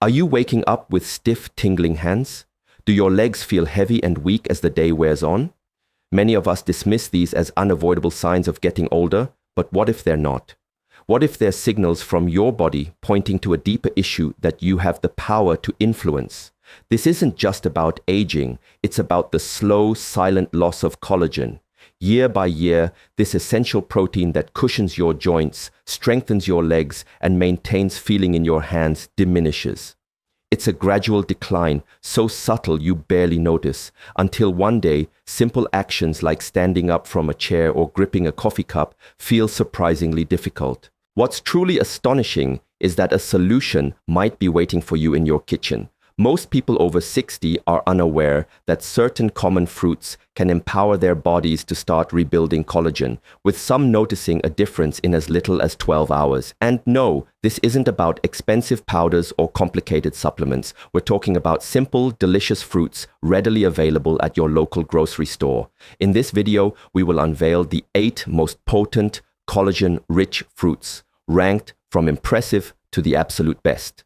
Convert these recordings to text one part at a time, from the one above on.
Are you waking up with stiff, tingling hands? Do your legs feel heavy and weak as the day wears on? Many of us dismiss these as unavoidable signs of getting older, but what if they're not? What if they're signals from your body pointing to a deeper issue that you have the power to influence? This isn't just about aging, it's about the slow, silent loss of collagen. Year by year, this essential protein that cushions your joints, strengthens your legs, and maintains feeling in your hands diminishes. It's a gradual decline, so subtle you barely notice, until one day, simple actions like standing up from a chair or gripping a coffee cup feel surprisingly difficult. What's truly astonishing is that a solution might be waiting for you in your kitchen. Most people over 60 are unaware that certain common fruits can empower their bodies to start rebuilding collagen, with some noticing a difference in as little as 12 hours. And no, this isn't about expensive powders or complicated supplements. We're talking about simple, delicious fruits readily available at your local grocery store. In this video, we will unveil the 8 most potent collagen-rich fruits, ranked from impressive to the absolute best.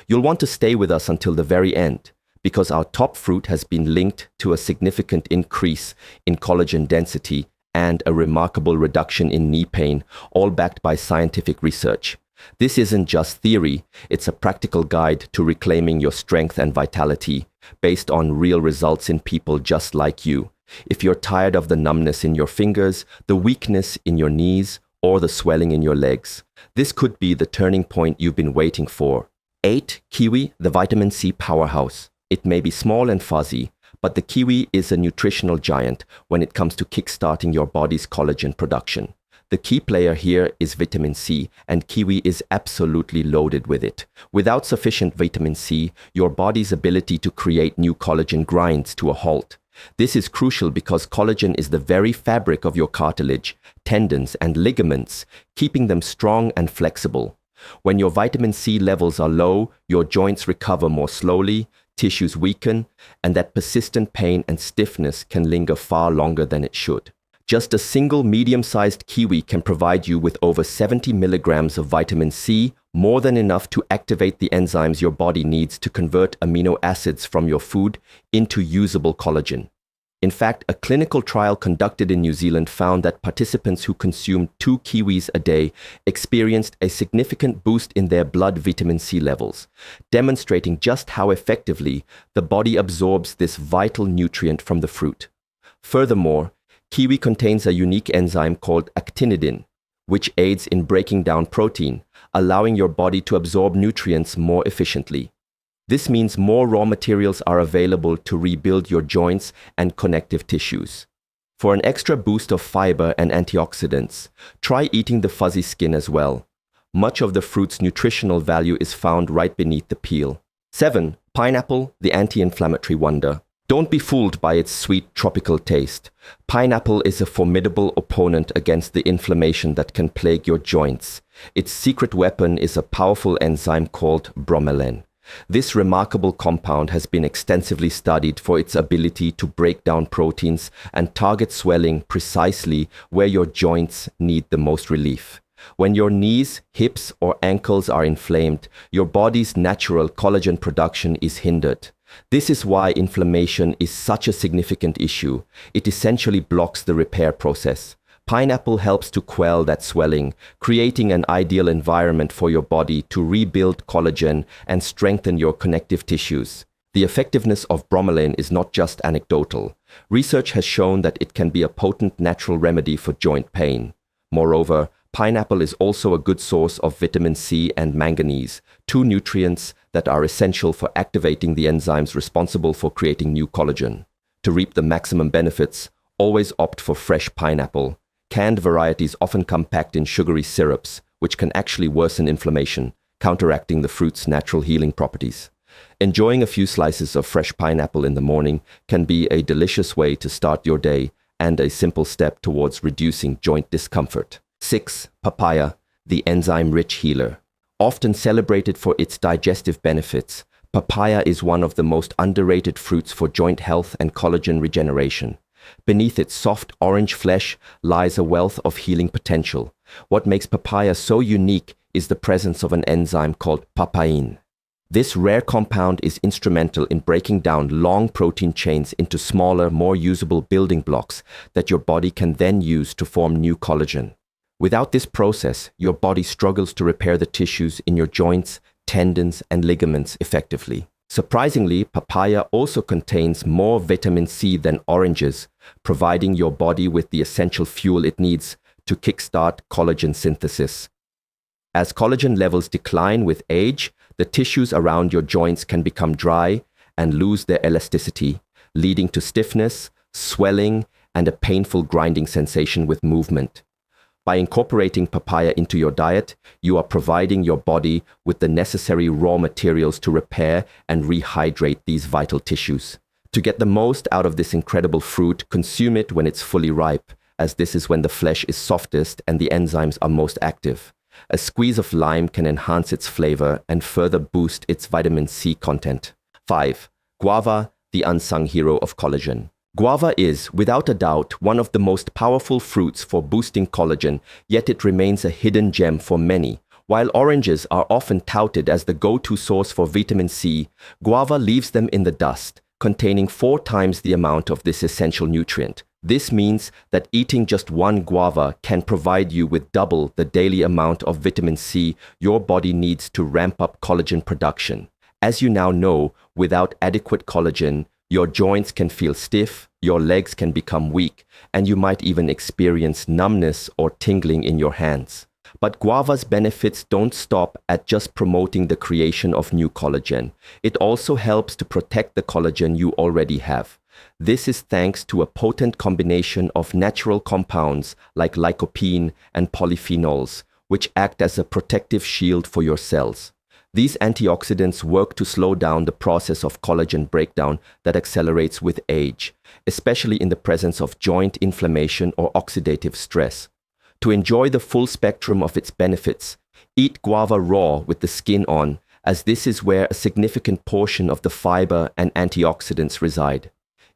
You'll want to stay with us until the very end, because our top fruit has been linked to a significant increase in collagen density and a remarkable reduction in knee pain, all backed by scientific research. This isn't just theory, it's a practical guide to reclaiming your strength and vitality, based on real results in people just like you. If you're tired of the numbness in your fingers, the weakness in your knees, or the swelling in your legs, this could be the turning point you've been waiting for. 8. Kiwi, the vitamin C powerhouse. It may be small and fuzzy, but the kiwi is a nutritional giant when it comes to kickstarting your body's collagen production. The key player here is vitamin C, and kiwi is absolutely loaded with it. Without sufficient vitamin C, your body's ability to create new collagen grinds to a halt. This is crucial because collagen is the very fabric of your cartilage, tendons, and ligaments, keeping them strong and flexible. When your vitamin C levels are low, your joints recover more slowly, tissues weaken, and that persistent pain and stiffness can linger far longer than it should. Just a single medium-sized kiwi can provide you with over 70 milligrams of vitamin C, more than enough to activate the enzymes your body needs to convert amino acids from your food into usable collagen. In fact, a clinical trial conducted in New Zealand found that participants who consumed 2 kiwis a day experienced a significant boost in their blood vitamin C levels, demonstrating just how effectively the body absorbs this vital nutrient from the fruit. Furthermore, kiwi contains a unique enzyme called actinidin, which aids in breaking down protein, allowing your body to absorb nutrients more efficiently. This means more raw materials are available to rebuild your joints and connective tissues. For an extra boost of fiber and antioxidants, try eating the fuzzy skin as well. Much of the fruit's nutritional value is found right beneath the peel. 7. Pineapple, the anti-inflammatory wonder. Don't be fooled by its sweet tropical taste. Pineapple is a formidable opponent against the inflammation that can plague your joints. Its secret weapon is a powerful enzyme called bromelain. This remarkable compound has been extensively studied for its ability to break down proteins and target swelling precisely where your joints need the most relief. When your knees, hips, or ankles are inflamed, your body's natural collagen production is hindered. This is why inflammation is such a significant issue. It essentially blocks the repair process. Pineapple helps to quell that swelling, creating an ideal environment for your body to rebuild collagen and strengthen your connective tissues. The effectiveness of bromelain is not just anecdotal. Research has shown that it can be a potent natural remedy for joint pain. Moreover, pineapple is also a good source of vitamin C and manganese, 2 nutrients that are essential for activating the enzymes responsible for creating new collagen. To reap the maximum benefits, always opt for fresh pineapple. Canned varieties often come packed in sugary syrups, which can actually worsen inflammation, counteracting the fruit's natural healing properties. Enjoying a few slices of fresh pineapple in the morning can be a delicious way to start your day and a simple step towards reducing joint discomfort. 6. Papaya, the enzyme-rich healer. Often celebrated for its digestive benefits, papaya is one of the most underrated fruits for joint health and collagen regeneration. Beneath its soft orange flesh lies a wealth of healing potential. What makes papaya so unique is the presence of an enzyme called papain. This rare compound is instrumental in breaking down long protein chains into smaller, more usable building blocks that your body can then use to form new collagen. Without this process, your body struggles to repair the tissues in your joints, tendons, and ligaments effectively. Surprisingly, papaya also contains more vitamin C than oranges, providing your body with the essential fuel it needs to kickstart collagen synthesis. As collagen levels decline with age, the tissues around your joints can become dry and lose their elasticity, leading to stiffness, swelling, and a painful grinding sensation with movement. By incorporating papaya into your diet, you are providing your body with the necessary raw materials to repair and rehydrate these vital tissues. To get the most out of this incredible fruit, consume it when it's fully ripe, as this is when the flesh is softest and the enzymes are most active. A squeeze of lime can enhance its flavor and further boost its vitamin C content. 5. Guava, the unsung hero of collagen. Guava is, without a doubt, one of the most powerful fruits for boosting collagen, yet it remains a hidden gem for many. While oranges are often touted as the go-to source for vitamin C, guava leaves them in the dust, containing 4 times the amount of this essential nutrient. This means that eating just one guava can provide you with double the daily amount of vitamin C your body needs to ramp up collagen production. As you now know, without adequate collagen, your joints can feel stiff, your legs can become weak, and you might even experience numbness or tingling in your hands. But guava's benefits don't stop at just promoting the creation of new collagen. It also helps to protect the collagen you already have. This is thanks to a potent combination of natural compounds like lycopene and polyphenols, which act as a protective shield for your cells. These antioxidants work to slow down the process of collagen breakdown that accelerates with age, especially in the presence of joint inflammation or oxidative stress. To enjoy the full spectrum of its benefits, eat guava raw with the skin on, as this is where a significant portion of the fiber and antioxidants reside.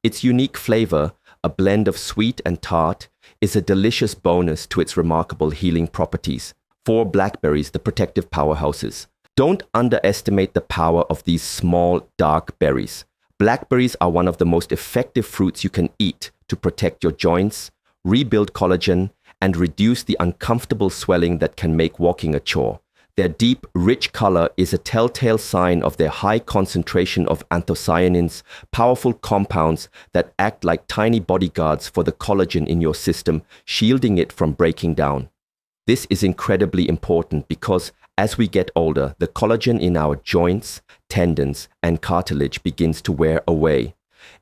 Its unique flavor, a blend of sweet and tart, is a delicious bonus to its remarkable healing properties. 4. Blackberries, the protective powerhouses. Don't underestimate the power of these small, dark berries. Blackberries are one of the most effective fruits you can eat to protect your joints, rebuild collagen, and reduce the uncomfortable swelling that can make walking a chore. Their deep, rich color is a telltale sign of their high concentration of anthocyanins, powerful compounds that act like tiny bodyguards for the collagen in your system, shielding it from breaking down. This is incredibly important because as we get older, the collagen in our joints, tendons, and cartilage begins to wear away.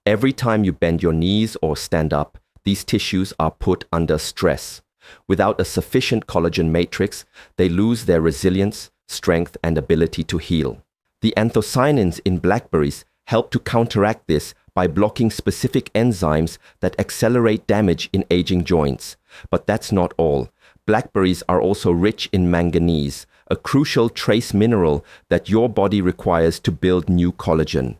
Every time you bend your knees or stand up, these tissues are put under stress. Without a sufficient collagen matrix, they lose their resilience, strength, and ability to heal. The anthocyanins in blackberries help to counteract this by blocking specific enzymes that accelerate damage in aging joints. But that's not all. Blackberries are also rich in manganese, a crucial trace mineral that your body requires to build new collagen.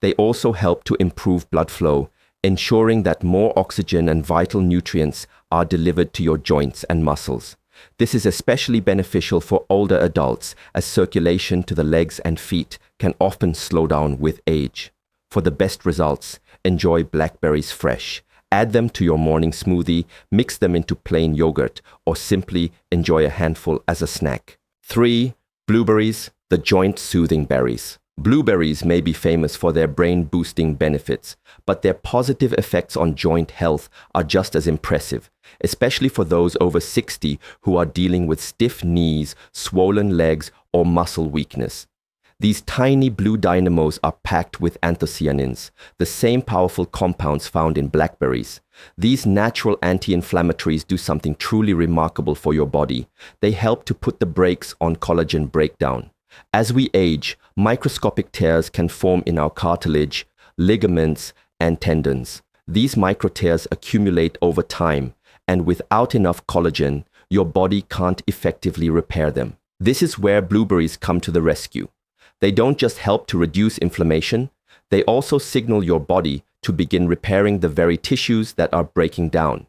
They also help to improve blood flow, ensuring that more oxygen and vital nutrients are delivered to your joints and muscles. This is especially beneficial for older adults, as circulation to the legs and feet can often slow down with age. For the best results, enjoy blackberries fresh. Add them to your morning smoothie, mix them into plain yogurt, or simply enjoy a handful as a snack. 3. Blueberries, the joint-soothing berries. Blueberries may be famous for their brain-boosting benefits, but their positive effects on joint health are just as impressive, especially for those over 60 who are dealing with stiff knees, swollen legs, or muscle weakness. These tiny blue dynamos are packed with anthocyanins, the same powerful compounds found in blackberries. These natural anti-inflammatories do something truly remarkable for your body. They help to put the brakes on collagen breakdown. As we age, microscopic tears can form in our cartilage, ligaments, and tendons. These micro tears accumulate over time, and without enough collagen, your body can't effectively repair them. This is where blueberries come to the rescue. They don't just help to reduce inflammation, they also signal your body to begin repairing the very tissues that are breaking down.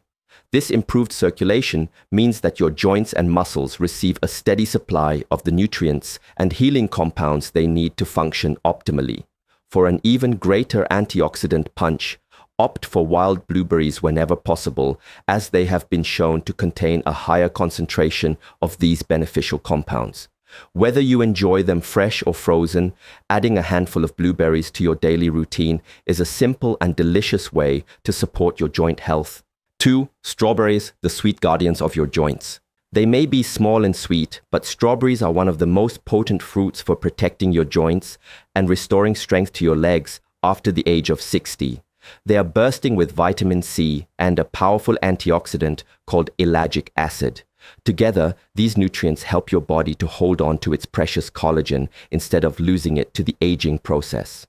This improved circulation means that your joints and muscles receive a steady supply of the nutrients and healing compounds they need to function optimally. For an even greater antioxidant punch, opt for wild blueberries whenever possible, as they have been shown to contain a higher concentration of these beneficial compounds. Whether you enjoy them fresh or frozen, adding a handful of blueberries to your daily routine is a simple and delicious way to support your joint health. 2. Strawberries, the sweet guardians of your joints. They may be small and sweet, but strawberries are one of the most potent fruits for protecting your joints and restoring strength to your legs after the age of 60. They are bursting with vitamin C and a powerful antioxidant called ellagic acid. Together, these nutrients help your body to hold on to its precious collagen instead of losing it to the aging process.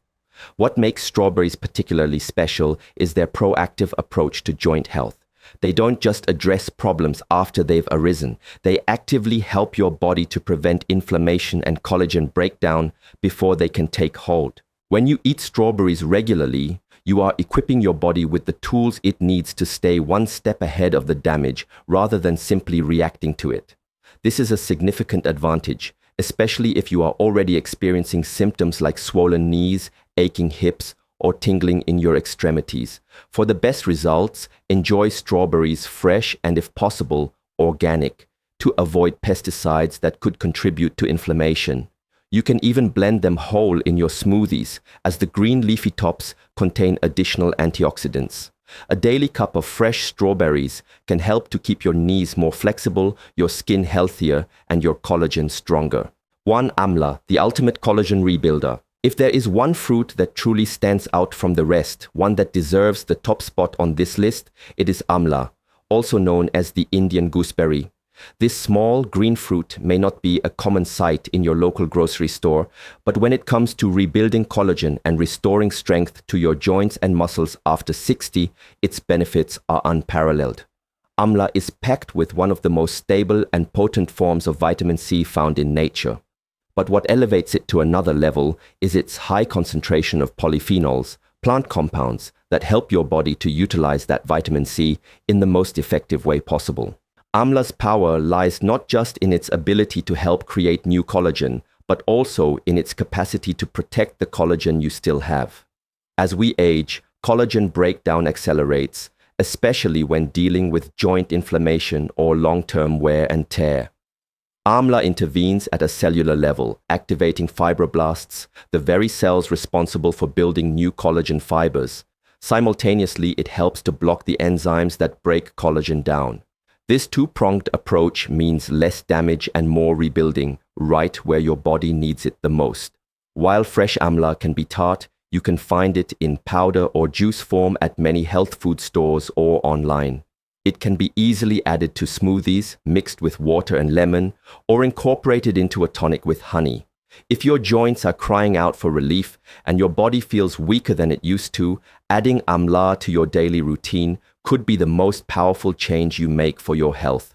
What makes strawberries particularly special is their proactive approach to joint health. They don't just address problems after they've arisen. They actively help your body to prevent inflammation and collagen breakdown before they can take hold. When you eat strawberries regularly, you are equipping your body with the tools it needs to stay one step ahead of the damage rather than simply reacting to it. This is a significant advantage, especially if you are already experiencing symptoms like swollen knees, aching hips, or tingling in your extremities. For the best results, enjoy strawberries fresh and, if possible, organic, to avoid pesticides that could contribute to inflammation. You can even blend them whole in your smoothies, as the green leafy tops contain additional antioxidants. A daily cup of fresh strawberries can help to keep your knees more flexible, your skin healthier, and your collagen stronger. 1. Amla, the ultimate collagen rebuilder. If there is one fruit that truly stands out from the rest, one that deserves the top spot on this list, it is amla, also known as the Indian gooseberry. This small green fruit may not be a common sight in your local grocery store, but when it comes to rebuilding collagen and restoring strength to your joints and muscles after 60, its benefits are unparalleled. Amla is packed with one of the most stable and potent forms of vitamin C found in nature. But what elevates it to another level is its high concentration of polyphenols, plant compounds that help your body to utilize that vitamin C in the most effective way possible. Amla's power lies not just in its ability to help create new collagen, but also in its capacity to protect the collagen you still have. As we age, collagen breakdown accelerates, especially when dealing with joint inflammation or long-term wear and tear. Amla intervenes at a cellular level, activating fibroblasts, the very cells responsible for building new collagen fibers. Simultaneously, it helps to block the enzymes that break collagen down. This two-pronged approach means less damage and more rebuilding, right where your body needs it the most. While fresh amla can be tart, you can find it in powder or juice form at many health food stores or online. It can be easily added to smoothies, mixed with water and lemon, or incorporated into a tonic with honey. If your joints are crying out for relief and your body feels weaker than it used to, adding amla to your daily routine could be the most powerful change you make for your health.